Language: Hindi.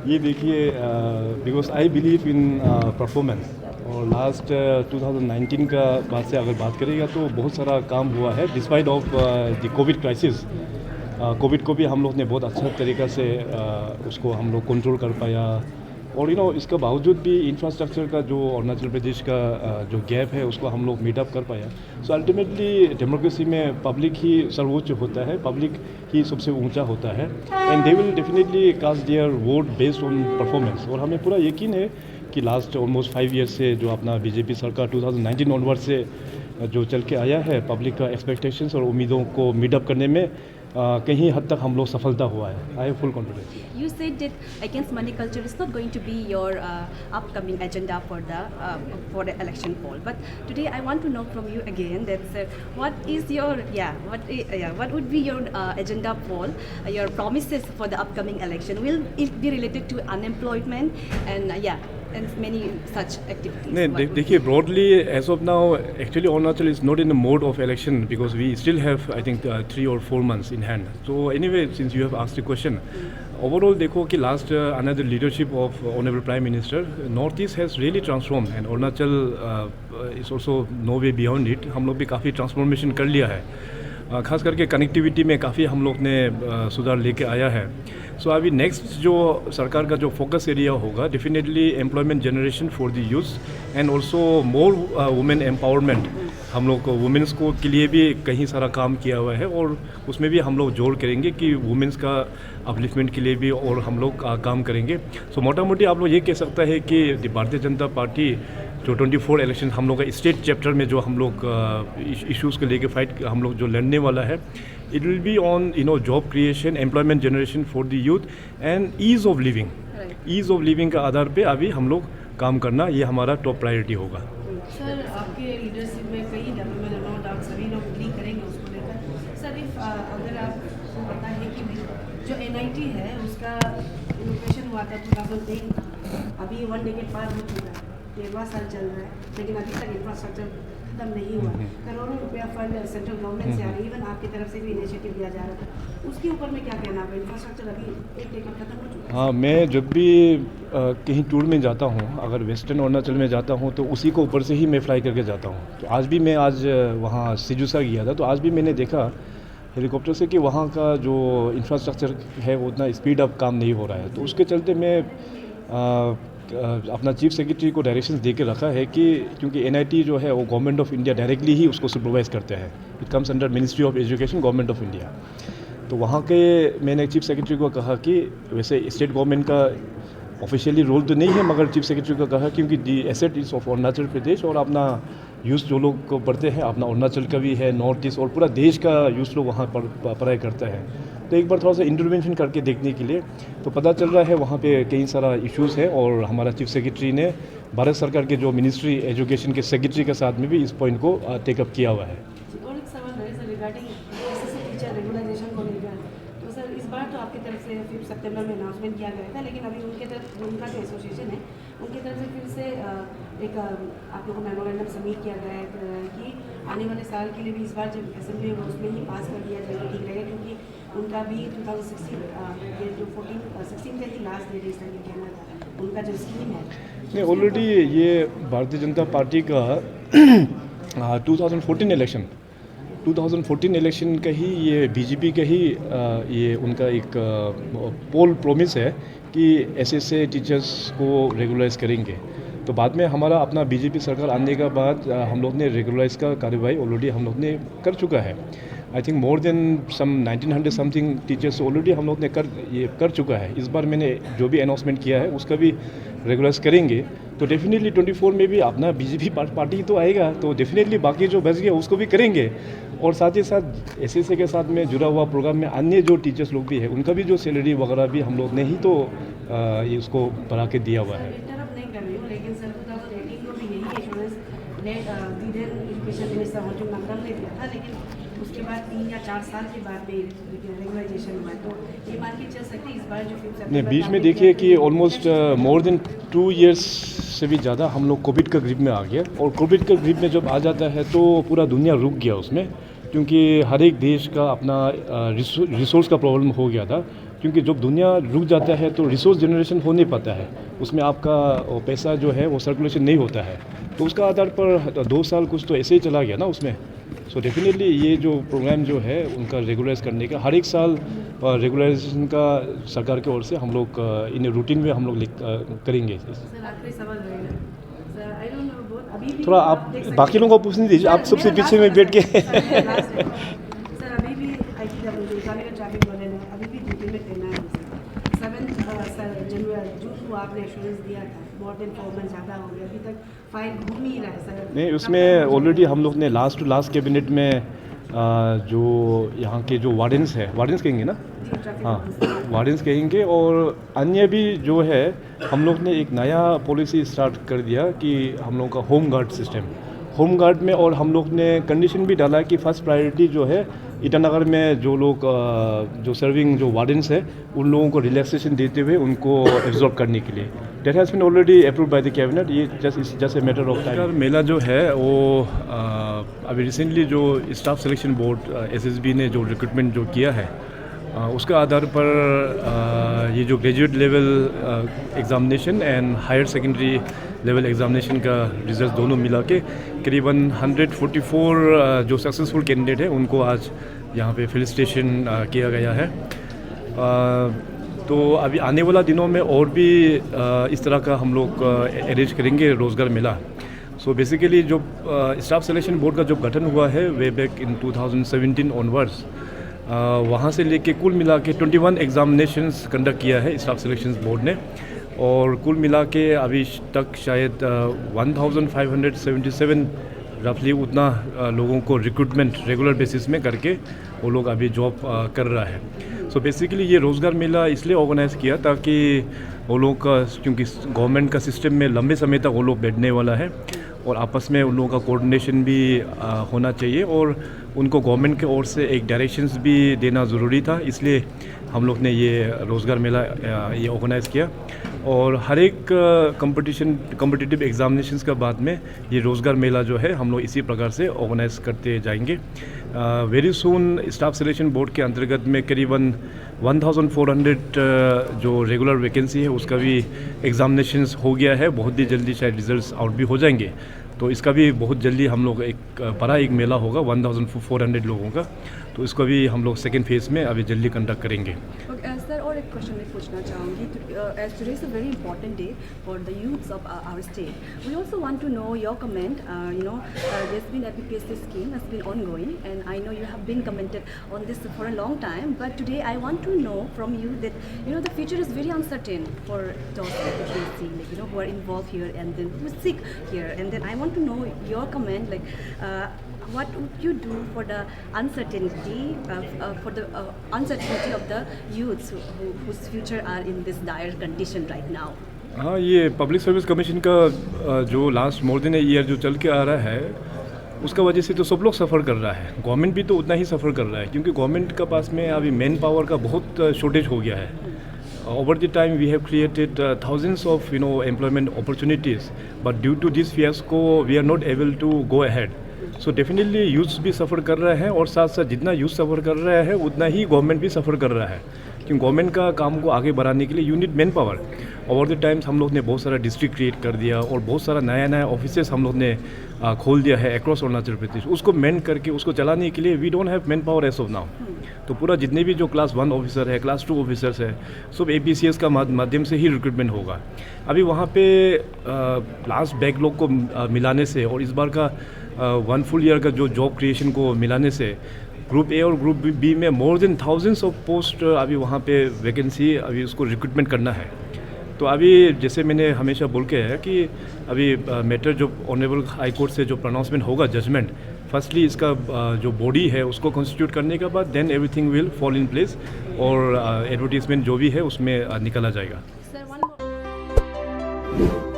ये देखिए, because I believe in performance, और लास्ट 2019 का बाद से अगर बात करेगा तो बहुत सारा काम हुआ है despite of the Covid crisis. Covid को भी हम लोग ने बहुत अच्छा तरीक़ा से उसको हम लोग कंट्रोल कर पाया, और इसके बावजूद भी इंफ्रास्ट्रक्चर का जो अरुणाचल प्रदेश का जो गैप है उसको हम लोग मीट अप कर पाया। सो अल्टीमेटली डेमोक्रेसी में पब्लिक ही सर्वोच्च होता है, पब्लिक ही सबसे ऊंचा होता है, and they will definitely cast their vote based on performance. और हमें पूरा यकीन है कि लास्ट ऑलमोस्ट 5 ईयर्स से जो अपना बीजेपी सरकार 2019 ऑनवर्ड से जो चल के आया है, पब्लिक का एक्सपेक्टेशंस और उम्मीदों को मीट अप करने में कहीं हद तक हम लोग सफलता हुआ है। I have full confidence. You said that against money culture is not going to be your upcoming agenda for the election poll. But today I want to know from you again that what is your what would be your agenda poll, your promises for the upcoming election? Will it be related to unemployment and many such activities? नहीं, देखिए, broadly as of now actually Arunachal is not in the mode of election because we still have I think 3 or 4 months in hand. So anyway, since you have asked the question, overall देखो कि last under the leadership of Honorable Prime Minister, North East has really transformed and Arunachal is also no way beyond it. हम लोग भी काफ़ी ट्रांसफॉर्मेशन कर लिया है, खास करके कनेक्टिविटी में काफ़ी हम लोग ने सुधार लेके आया है। सो अभी नेक्स्ट जो सरकार का जो फोकस एरिया होगा, definitely employment generation for the youth and also more women empowerment. हम लोग को वुमेंस को के लिए भी कहीं सारा काम किया हुआ है, और उसमें भी हम लोग जोर करेंगे कि वुमेंस का अपलिफ्टमेंट के लिए भी और हम लोग काम करेंगे। सो मोटा मोटी आप लोग ये कह सकता है कि भारतीय जनता पार्टी जो 24 इलेक्शन हम लोग का स्टेट चैप्टर में जो हम लोग इश्यूज़ को लेके फाइट हम लोग जो लड़ने वाला है, it will be on job creation, employment generation for the youth and ease of living. Ease of living का आधार पे अभी हम लोग काम करना, ये हमारा टॉप प्रायोरिटी होगा। सर, आपके लीडरशिप में कई डेवलपमेंट अराउंड आप सभी लोग एग्री करेंगे उसको लेकर। सर, अगर आपको पता है कि जो NIT है उसका इनोवेशन हुआ था 2003, अभी 1 डेकेड पार हो चुका है, 13वां साल चल रहा है, लेकिन अभी तक इंफ्रास्ट्रक्चर खत्म नहीं हुआ। करोड़ों रुपया फंड सेंट्रल गवर्नमेंट से आ रही है, इवन आपकी तरफ से भी इनिशिएटिव लिया जा रहा था, उसके ऊपर में क्या कहना है? इंफ्रास्ट्रक्चर अभी 1 डेकेड खत्म हो चुका है। हाँ, मैं जब भी कहीं टूर में जाता हूँ, अगर वेस्टर्न अरुणाचल में जाता हूँ तो उसी को ऊपर से ही मैं फ्लाई करके जाता हूँ। तो आज भी मैं वहाँ सिजुसा गया था, तो आज भी मैंने देखा हेलीकॉप्टर से कि वहाँ का जो इंफ्रास्ट्रक्चर है वो उतना स्पीड अप काम नहीं हो रहा है। तो उसके चलते मैं अपना चीफ सेक्रेटरी को डायरेक्शंस दे के रखा है कि क्योंकि NIT जो है वो गवर्नमेंट ऑफ इंडिया डायरेक्टली ही उसको सुपरवाइज करते हैं, it comes under ministry of education, government of India. तो वहाँ के मैंने चीफ सेक्रेटरी को कहा कि वैसे स्टेट गवर्नमेंट का ऑफिशियली रोल तो नहीं है, मगर चीफ सेक्रेटरी को कहा क्योंकि the asset is of Arunachal Pradesh, और अपना यूथ जो लोग को पढ़ते हैं अपना अरुणाचल का भी है, नॉर्थ ईस्ट और पूरा देश का यूथ लोग वहाँ पर पढ़ाई करता है। तो एक बार थोड़ा सा इंटरवेंशन करके देखने के लिए तो पता चल रहा है वहाँ पे कई सारा इश्यूज़ है, और हमारा चीफ सेक्रेटरी ने भारत सरकार के जो मिनिस्ट्री एजुकेशन के सेक्रेटरी के साथ में भी इस पॉइंट को टेकअप किया हुआ है। और एक सवाल है sir regarding SSC teacher regularisation को लेकर। तो सर, इस बार तो आपकी तरफ से 5 सितंबर में अनाउंसमेंट किया गया था, लेकिन अभी उनका जो एसोसिएशन है उनकी तरफ से फिर से एक आप लोगों को मेमोरेंडम सबमिट किया गया है कि आने वाले साल के लिए भी इस बार जब असेंबली होगा उसमें ही पास कर दिया जाएगा, ठीक रहेगा, क्योंकि उनका भी 2016 ये जो 16 थी लास्ट डेट, इस तरह कहना था उनका जो स्कीम है। नहीं, ऑलरेडी ये भारतीय जनता पार्टी का 2014 इलेक्शन का ही ये बीजेपी का ही ये उनका एक पोल प्रॉमिस है कि ऐसे टीचर्स को रेगुलराइज करेंगे। तो बाद में हमारा अपना बीजेपी सरकार आने के बाद हम लोग ने रेगुलराइज का कार्यवाही ऑलरेडी हम लोग ने कर चुका है। I think more than some 1900 something teachers already हम लोग ने कर चुका है। इस बार मैंने जो भी अनाउंसमेंट किया है उसका भी रेगुलराइज करेंगे। तो डेफिनेटली 24 में भी अपना बीजेपी पार्टी तो आएगा, तो डेफिनेटली बाकी जो बच गया उसको भी करेंगे, और साथ ही साथ SSC के साथ में जुड़ा हुआ प्रोग्राम में अन्य जो टीचर्स लोग भी है उनका भी जो सैलरी वगैरह भी हम लोग ने ही तो ये उसको बढ़ा के दिया हुआ है। इंटरप्ट नहीं कर रही हूँ, लेकिन सर 2018 को भी यही एश्योरेंस एजुकेशन मिनिस्टर हो जो नंदन ने दिया था, लेकिन उसके बाद 3 या 4 साल के बाद भी रेगुलाइजेशन हुआ। तो ये मान के चल सकते इस बार जो 5 सितंबर नहीं, बीच में देखिए कि ऑलमोस्ट मोर देन 2 इयर्स से भी ज़्यादा हम लोग कोविड का ग्रिप में आ गया, और कोविड का ग्रिप में जब आ जाता है तो पूरा दुनिया रुक गया उसमें, क्योंकि हर एक देश का अपना रिसोर्स का प्रॉब्लम हो गया था। क्योंकि जब दुनिया रुक जाता है तो रिसोर्स जनरेशन हो नहीं पाता है, उसमें आपका पैसा जो है वो सर्कुलेशन नहीं होता है। तो उसका आधार पर 2 साल कुछ तो ऐसे ही चला गया ना उसमें। सो डेफिनेटली ये जो प्रोग्राम जो है उनका रेगुलराइज करने का हर एक साल रेगुलराइजेशन का सरकार की ओर से हम लोग इन रूटीन में हम लोग करेंगे। सर आखिरी सवाल रहेगा सर, आई डोंट नो बहुत अभी भी थोड़ा आप देख सकते बाकी हैं। लोगों को पूछने दीजिए, आप सबसे पीछे में बैठ के सर अभी भी ITW का ट्रैफिक वाले ने अभी भी ड्यूटी में तैनात है। 7 जून को आपने एश्योरेंस दिया था, मोर देन 4 मंथ ज़्यादा हो गया, अभी तक फाइल घूम ही रहा है सर। नहीं, उसमें ऑलरेडी हम लोग ने लास्ट टू लास्ट कैबिनेट में जो यहाँ के जो वार्डन्स है, वार्डन्स कहेंगे ना, हाँ वार्डन्स कहेंगे, और अन्य भी जो है हम लोग ने एक नया पॉलिसी स्टार्ट कर दिया कि हम लोग का home guard system, home guard में, और हम लोग ने कंडीशन भी डाला कि फर्स्ट प्रायोरिटी जो है ईटानगर में जो लोग जो सर्विंग जो वार्डन्स है उन लोगों को रिलैक्सेशन देते हुए उनको एब्जॉर्ब करने के लिए। That has been already approved by the cabinet. ये just a matter of time. मेला जो है वो अभी रिसेंटली जो स्टाफ सिलेक्शन बोर्ड SSB ने जो रिक्रूटमेंट जो किया है उसके आधार पर ये जो graduate level examination and higher secondary level examination का रिजल्ट दोनों मिला के करीबन 144 जो सक्सेसफुल कैंडिडेट हैं उनको आज यहाँ पे फेलिसिटेशन किया गया है। तो अभी आने वाला दिनों में और भी इस तरह का हम लोग अरेंज करेंगे रोज़गार मेला। सो बेसिकली जो स्टाफ सिलेक्शन बोर्ड का जो गठन हुआ है वे बैक इन 2017 ऑनवर्ड्स, वहाँ से लेके कुल मिला के 21 एग्ज़ामिनेशंस कंडक्ट किया है स्टाफ सिलेक्शन बोर्ड ने, और कुल मिला के अभी तक शायद 1577 रफली उतना लोगों को रिक्रूटमेंट रेगुलर बेसिस में करके वो लोग अभी जॉब कर रहा है। सो बेसिकली ये रोज़गार मेला इसलिए ऑर्गेनाइज़ किया ताकि वो लोग का, क्योंकि गवर्नमेंट का सिस्टम में लंबे समय तक वो लोग बैठने वाला है और आपस में उन लोगों का कोऑर्डिनेशन भी होना चाहिए, और उनको गवर्नमेंट की ओर से एक डायरेक्शंस भी देना ज़रूरी था, इसलिए हम लोग ने ये रोज़गार मेला ये ऑर्गेनाइज़ किया। और हर एक कॉम्पिटिटिव एग्ज़ामिनेशंस का बाद में ये रोज़गार मेला जो है हम लोग इसी प्रकार से ऑर्गेनाइज़ करते जाएंगे। Very soon staff selection board के अंतर्गत में करीबन 1400 जो रेगुलर वैकेंसी है उसका भी एग्ज़ामिनेशंस हो गया है, बहुत ही जल्दी शायद रिजल्ट्स आउट भी हो जाएंगे, तो इसका भी बहुत जल्दी हम लोग एक बड़ा एक मेला होगा 1400 लोगों का, तो इसको भी हम लोग सेकेंड फेज में अभी जल्दी कंडक्ट करेंगे। सर और एक क्वेश्चन मैं पूछना चाहूँगी, as today is a very important day for the youths of our state, we also want to know your comment, there has been APPSC scheme has been ongoing and I know you have been commented on this for a long time, but today I want to know from you that the future is very uncertain for those APPSC who are involved here and then who seek here, and then I want to know your comment, what would you do for the uncertainty of the youths whose future are in this dire condition right now? हाँ, ये पब्लिक सर्विस कमीशन का जो last more than a year जो चल के आ रहा है उसका वजह से तो सब लोग सफ़र कर रहा है, गवर्नमेंट भी तो उतना ही सफ़र कर रहा है, क्योंकि गवर्नमेंट का पास में अभी मैन पावर का बहुत शॉर्टेज हो गया है। Over the time we have created thousands of employment opportunities, but due to this fiasco we are not able to go ahead. So definitely youth भी सफ़र कर रहा है, और साथ साथ जितना यूथ सफ़र कर रहा है उतना ही गवर्नमेंट भी सफ़र कर रहा है, क्योंकि गवर्नमेंट का काम को आगे बढ़ाने के लिए you need man power. Over the times हम लोग ने बहुत सारा डिस्ट्रिक्ट क्रिएट कर दिया और बहुत सारा नया ऑफिसेस हम लोग ने खोल दिया है अक्रॉस अरुणाचल प्रदेश, उसको मैन करके उसको चलाने के लिए we don't have man power as of now. तो पूरा जितने भी जो क्लास 1 ऑफिसर है, क्लास 2 ऑफिसर्स है, सब APCS का माध्यम से ही रिक्रूटमेंट होगा। अभी वहाँ पे लास्ट बैकलॉग को मिलाने से और इस बार का 1 फुल ईयर का जो जॉब क्रिएशन को मिलाने से ग्रुप A और ग्रुप B में more than thousands of post अभी वहाँ पे वैकेंसी अभी उसको रिक्रूटमेंट करना है। तो अभी जैसे मैंने हमेशा बोल के है कि अभी मैटर जो ऑनरेबल हाई कोर्ट से जो प्रोनाउंसमेंट होगा जजमेंट, फर्स्टली इसका जो बॉडी है उसको कॉन्स्टिट्यूट करने के बाद then everything will fall in place, और एडवर्टीजमेंट जो भी है उसमें निकाला जाएगा। Sir, one more.